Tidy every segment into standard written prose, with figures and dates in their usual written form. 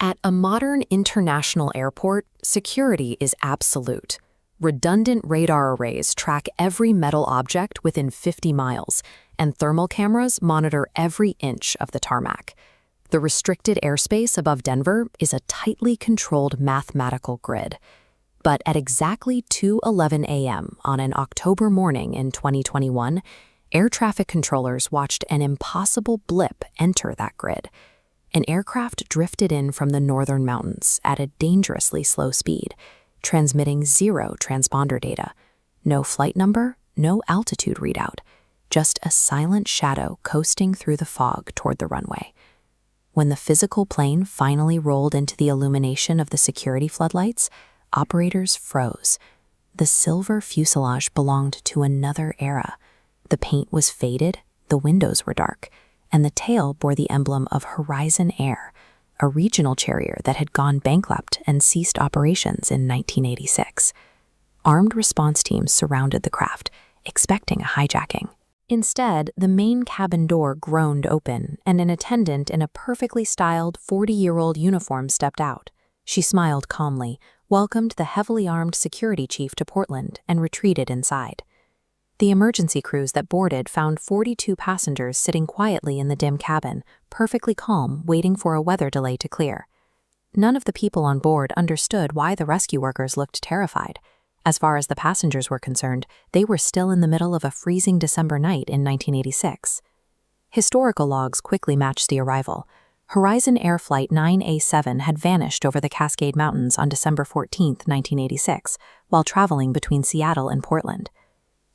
At a modern international airport, security is absolute. Redundant radar arrays track every metal object within 50 miles, and thermal cameras monitor every inch of the tarmac. The restricted airspace above Denver is a tightly controlled mathematical grid. But at exactly 2:11 a.m. on an October morning in 2021, air traffic controllers watched an impossible blip enter that grid. An aircraft drifted in from the northern mountains at a dangerously slow speed, transmitting 0 transponder data. No flight number, no altitude readout, just a silent shadow coasting through the fog toward the runway. When the physical plane finally rolled into the illumination of the security floodlights, operators froze. The silver fuselage belonged to another era. The paint was faded, the windows were dark, and the tail bore the emblem of Horizon Air, a regional carrier that had gone bankrupt and ceased operations in 1986. Armed response teams surrounded the craft, expecting a hijacking. Instead, the main cabin door groaned open, and an attendant in a perfectly styled 40-year-old uniform stepped out. She smiled calmly, welcomed the heavily armed security chief to Portland, and retreated inside. The emergency crews that boarded found 42 passengers sitting quietly in the dim cabin, perfectly calm, waiting for a weather delay to clear. None of the people on board understood why the rescue workers looked terrified. As far as the passengers were concerned, they were still in the middle of a freezing December night in 1986. Historical logs quickly matched the arrival. Horizon Air Flight 9A7 had vanished over the Cascade Mountains on December 14, 1986, while traveling between Seattle and Portland.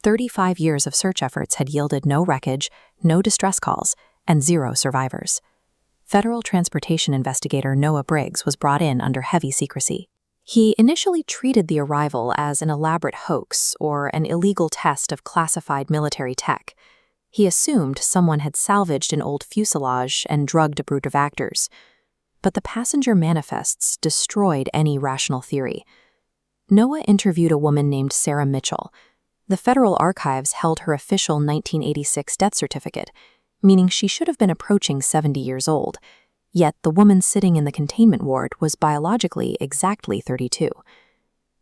35 years of search efforts had yielded no wreckage, no distress calls, and 0 survivors. Federal transportation investigator Noah Briggs was brought in under heavy secrecy. He initially treated the arrival as an elaborate hoax or an illegal test of classified military tech. He assumed someone had salvaged an old fuselage and drugged a brood of actors. But the passenger manifests destroyed any rational theory. Noah interviewed a woman named Sarah Mitchell. The Federal Archives held her official 1986 death certificate, meaning she should have been approaching 70 years old. Yet the woman sitting in the containment ward was biologically exactly 32.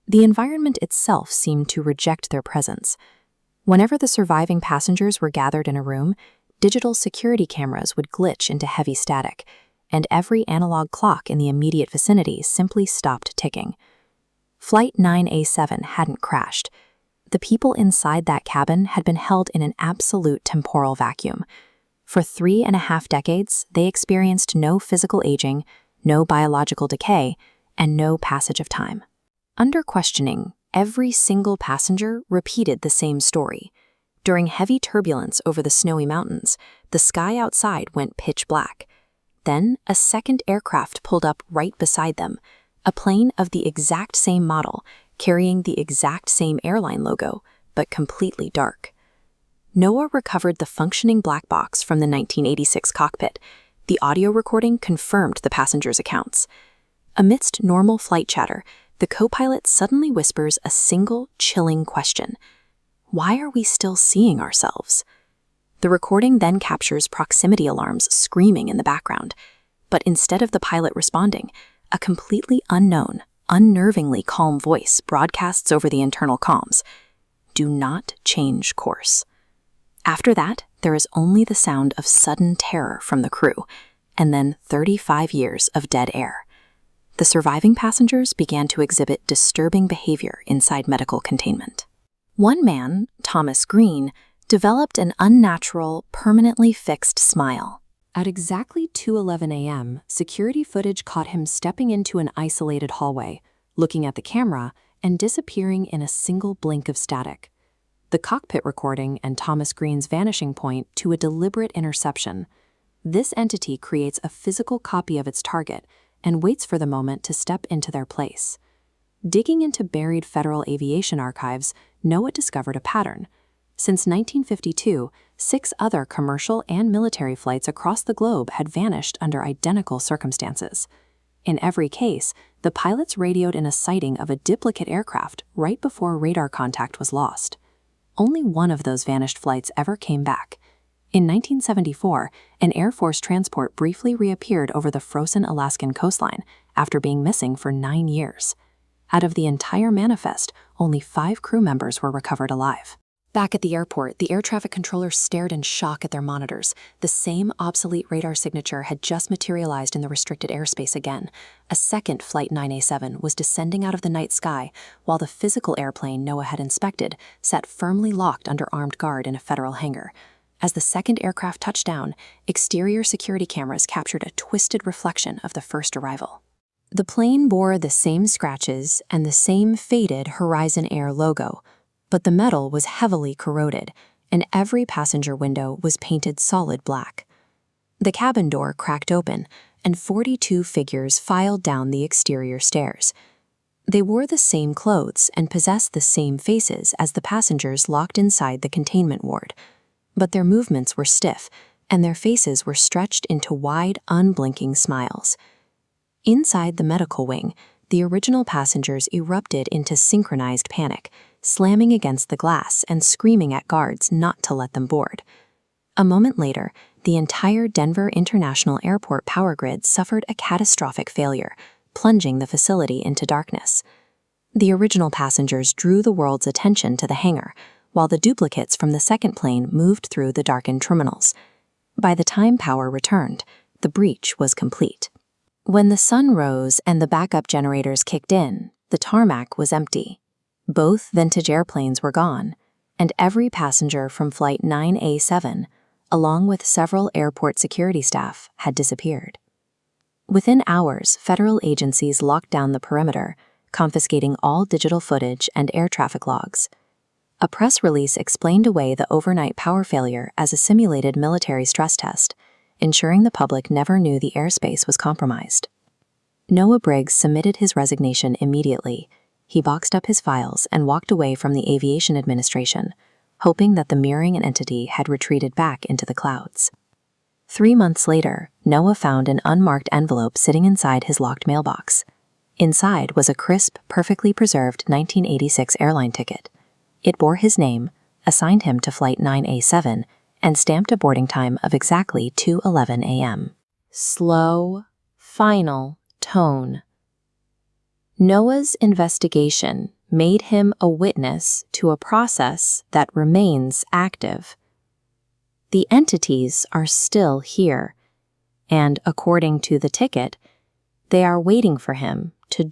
The environment itself seemed to reject their presence. Whenever the surviving passengers were gathered in a room, digital security cameras would glitch into heavy static, and every analog clock in the immediate vicinity simply stopped ticking. Flight 9A7 hadn't crashed. The people inside that cabin had been held in an absolute temporal vacuum. For 3.5 decades, they experienced no physical aging, no biological decay, and no passage of time. Under questioning, every single passenger repeated the same story. During heavy turbulence over the snowy mountains, the sky outside went pitch black. Then, a second aircraft pulled up right beside them, a plane of the exact same model, carrying the exact same airline logo, but completely dark. Noah recovered the functioning black box from the 1986 cockpit. The audio recording confirmed the passengers' accounts. Amidst normal flight chatter, the co-pilot suddenly whispers a single, chilling question. Why are we still seeing ourselves? The recording then captures proximity alarms screaming in the background. But instead of the pilot responding, a completely unknown, unnervingly calm voice broadcasts over the internal comms. Do not change course. After that, there is only the sound of sudden terror from the crew, and then 35 years of dead air. The surviving passengers began to exhibit disturbing behavior inside medical containment. One man, Thomas Green, developed an unnatural, permanently fixed smile. At exactly 2:11 a.m., security footage caught him stepping into an isolated hallway, looking at the camera, and disappearing in a single blink of static. The cockpit recording and Thomas Green's vanishing point to a deliberate interception. This entity creates a physical copy of its target and waits for the moment to step into their place. Digging into buried Federal Aviation archives, Noah discovered a pattern. Since 1952, 6 other commercial and military flights across the globe had vanished under identical circumstances. In every case, the pilots radioed in a sighting of a duplicate aircraft right before radar contact was lost. Only one of those vanished flights ever came back. In 1974, an Air Force transport briefly reappeared over the frozen Alaskan coastline after being missing for 9 years. Out of the entire manifest, only 5 crew members were recovered alive. Back at the airport, the air traffic controllers stared in shock at their monitors. The same obsolete radar signature had just materialized in the restricted airspace again. A second Flight 9A7 was descending out of the night sky, while the physical airplane NOAA had inspected sat firmly locked under armed guard in a federal hangar. As the second aircraft touched down, exterior security cameras captured a twisted reflection of the first arrival. The plane bore the same scratches and the same faded Horizon Air logo, but the metal was heavily corroded, and every passenger window was painted solid black. The cabin door cracked open, and 42 figures filed down the exterior stairs. They wore the same clothes and possessed the same faces as the passengers locked inside the containment ward, but their movements were stiff, and their faces were stretched into wide, unblinking smiles. Inside the medical wing, the original passengers erupted into synchronized panic, slamming against the glass and screaming at guards not to let them board. A moment later, the entire Denver International Airport power grid suffered a catastrophic failure, plunging the facility into darkness. The original passengers drew the world's attention to the hangar, while the duplicates from the second plane moved through the darkened terminals. By the time power returned, the breach was complete. When the sun rose and the backup generators kicked in, the tarmac was empty. Both vintage airplanes were gone, and every passenger from Flight 9A7, along with several airport security staff, had disappeared. Within hours, federal agencies locked down the perimeter, confiscating all digital footage and air traffic logs. A press release explained away the overnight power failure as a simulated military stress test, ensuring the public never knew the airspace was compromised. Noah Briggs submitted his resignation immediately. He boxed up his files and walked away from the Aviation Administration, hoping that the mirroring entity had retreated back into the clouds. 3 months later, Noah found an unmarked envelope sitting inside his locked mailbox. Inside was a crisp, perfectly preserved 1986 airline ticket. It bore his name, assigned him to Flight 9A7, and stamped a boarding time of exactly 2:11 a.m. Slow, final tone. Noah's investigation made him a witness to a process that remains active. The entities are still here, and according to the ticket, they are waiting for him to